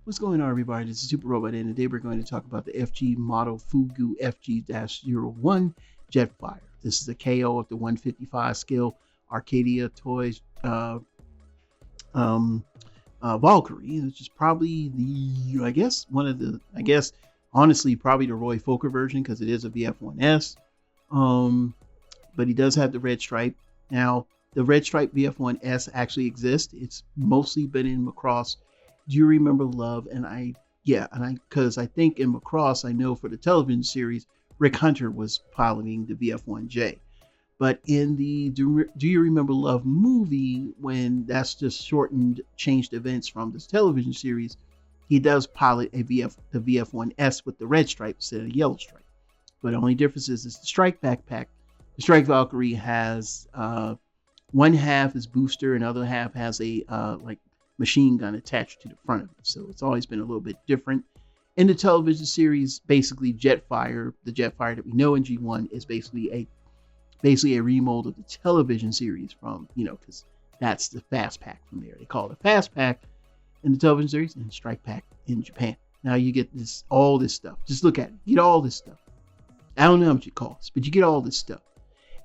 What's going on, everybody? This is Super Robot, and today we're going to talk about the FG model FUGU FG-01 JETFIRE. This is a KO of the 155 scale Arcadia Toys Valkyrie, which is probably honestly, probably the Roy Fokker version because it is a VF1S. But he does have the red stripe. Now, the red stripe VF1S actually exists. It's mostly been in Macross. Do you remember Love? Because I think in Macross, I know for the television series, Rick Hunter was piloting the VF1J. But in the Do You Remember Love movie, when that's just shortened, changed events from this television series, he does pilot the VF1S with the red stripe instead of the yellow stripe. But the only difference is the strike backpack. The Strike Valkyrie has one half is booster and the other half has a machine gun attached to the front of it. So it's always been a little bit different. In the television series, basically JETFIRE, the JETFIRE that we know in G1 is basically a remold of the television series from, because that's the fast pack from there. They call it a fast pack in the television series and strike pack in Japan. Now you get all this stuff. Just look at it. You get all this stuff. I don't know how much it costs, but you get all this stuff.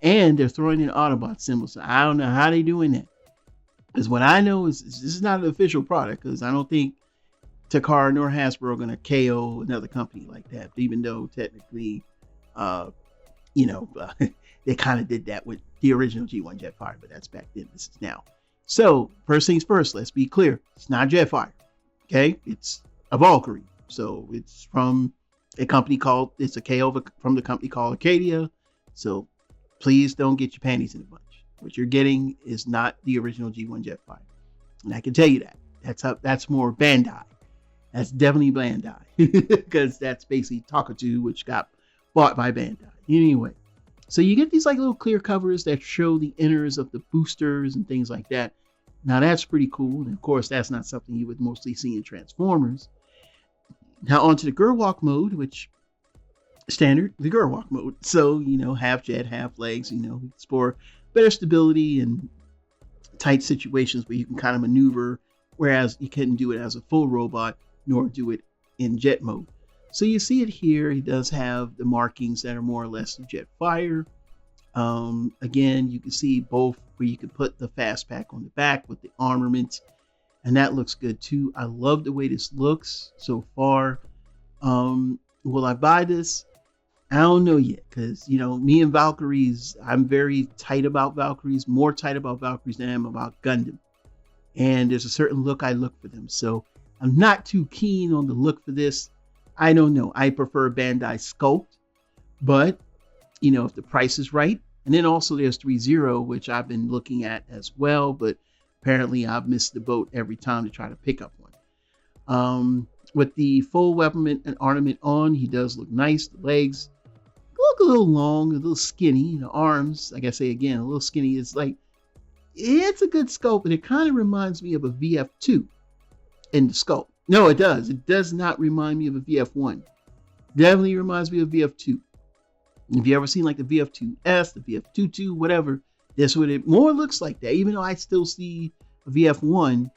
And they're throwing in Autobot symbols. So I don't know how they're doing that. Because what I know is this is not an official product, because I don't think Takara nor Hasbro are going to KO another company like that, even though technically, they kind of did that with the original G1 JETFIRE, but that's back then. This is now. So first things first, let's be clear. It's not JETFIRE, okay? It's a Valkyrie. So it's from a company called, it's a KO from the company called Arcadia. So please don't get your panties in a bunch. What you're getting is not the original G1 JETFIRE. And I can tell you that. That's more Bandai. That's definitely Bandai. Because that's basically Takatu, which got bought by Bandai. Anyway, so you get these little clear covers that show the inners of the boosters and things like that. Now that's pretty cool. And of course, that's not something you would mostly see in Transformers. Now onto the Gerwalk mode, which standard, the Gerwalk mode. So, half jet, half legs, it's for better stability and tight situations where you can kind of maneuver, whereas you couldn't do it as a full robot, nor do it in jet mode. So you see it here. He does have the markings that are more or less of JETFIRE. Again, you can see both where you could put the fast pack on the back with the armament, and that looks good too. I love the way this looks so far. Will I buy this? I don't know yet, because, me and Valkyries, I'm very tight about Valkyries, more tight about Valkyries than I am about Gundam. And there's a certain look I look for them. So I'm not too keen on the look for this. I don't know. I prefer Bandai Sculpt. But, if the price is right. And then also there's 3-0, which I've been looking at as well. But apparently I've missed the boat every time to try to pick up one. With the full weapon and ornament on, he does look nice. The legs look a little long, a little skinny. The arms, like I say again, a little skinny. It's a good sculpt, and it kind of reminds me of a VF2 in the sculpt. No, it does. It does not remind me of a VF1. Definitely reminds me of VF2. If you ever seen the VF2S, the VF22, whatever, that's what it more looks like that. Even though I still see a VF1,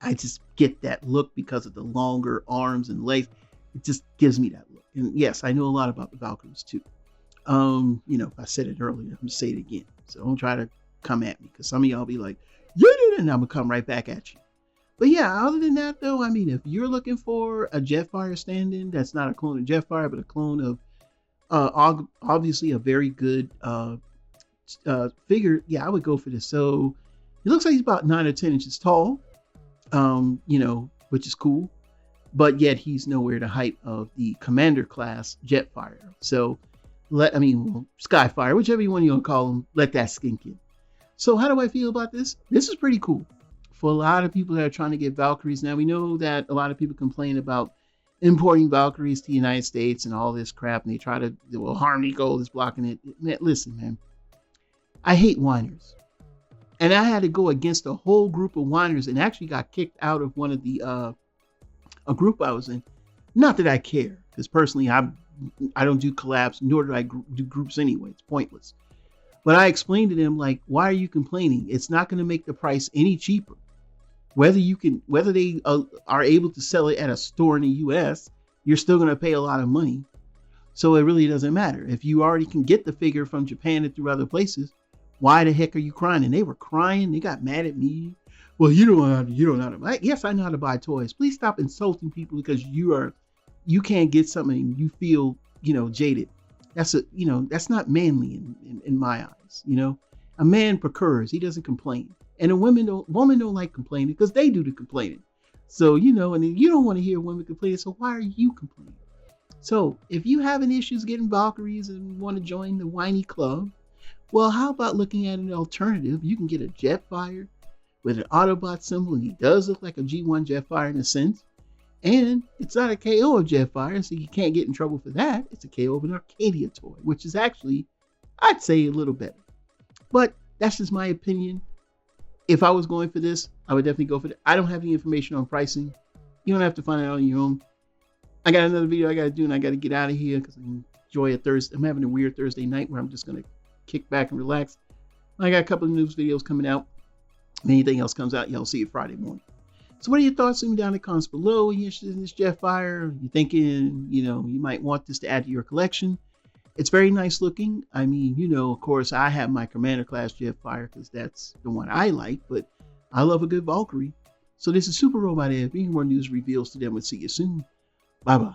I just get that look because of the longer arms and legs. It just gives me that look. And yes, I know a lot about the Valkyries too. If I said it earlier, I'm gonna say it again. So don't try to come at me, because some of y'all be like, yeah, and I'm gonna come right back at you. But yeah, other than that though, if you're looking for a JETFIRE stand-in that's not a clone of JETFIRE, but a clone of obviously a very good figure, yeah, I would go for this. So it looks like he's about 9 or 10 inches tall, which is cool. But yet he's nowhere the height of the Commander class JETFIRE. So Skyfire, whichever one you want to call them, let that sink in. So how do I feel about this? This is pretty cool. For a lot of people that are trying to get Valkyries, now we know that a lot of people complain about importing Valkyries to the United States and all this crap, and they try to, Harmony Gold is blocking it. Man, listen, man, I hate whiners. And I had to go against a whole group of whiners and actually got kicked out of one of the a group I was in. Not that I care, because personally I don't do collabs, nor do I do groups anyway. It's pointless. But I explained to them, why are you complaining? It's not going to make the price any cheaper. Whether they are able to sell it at a store in the U.S., you're still going to pay a lot of money. So it really doesn't matter. If you already can get the figure from Japan and through other places, why the heck are you crying? And they were crying. They got mad at me. Well, you don't know how to buy. Yes, I know how to buy toys. Please stop insulting people because you can't get something and you feel, jaded. That's not manly in my eyes. A man procures. He doesn't complain. And a woman don't like complaining because they do the complaining. So, and then you don't want to hear women complaining. So why are you complaining? So if you having issues getting Valkyries and want to join the whiny club, well, how about looking at an alternative? You can get a Jetfire with an Autobot symbol, and he does look like a G1 Jetfire in a sense. And it's not a KO of Jetfire, so you can't get in trouble for that. It's a KO of an Arcadia toy, which is actually, I'd say, a little better. But that's just my opinion. If I was going for this, I would definitely go for it. I don't have any information on pricing. You don't have to find it out on your own. I got another video I got to do, and I got to get out of here because I enjoy a Thursday. I'm having a weird Thursday night where I'm just going to kick back and relax. I got a couple of news videos coming out. If anything else comes out, y'all see it Friday morning. So what are your thoughts? Leave me down in the comments below. Are you interested in this Jetfire? You thinking, you might want this to add to your collection? It's very nice looking. I mean, of course, I have my Commander class Jetfire because that's the one I like, but I love a good Valkyrie. So this is Super Robot Ed. Bringing more news reveals to them. We'll see you soon. Bye-bye.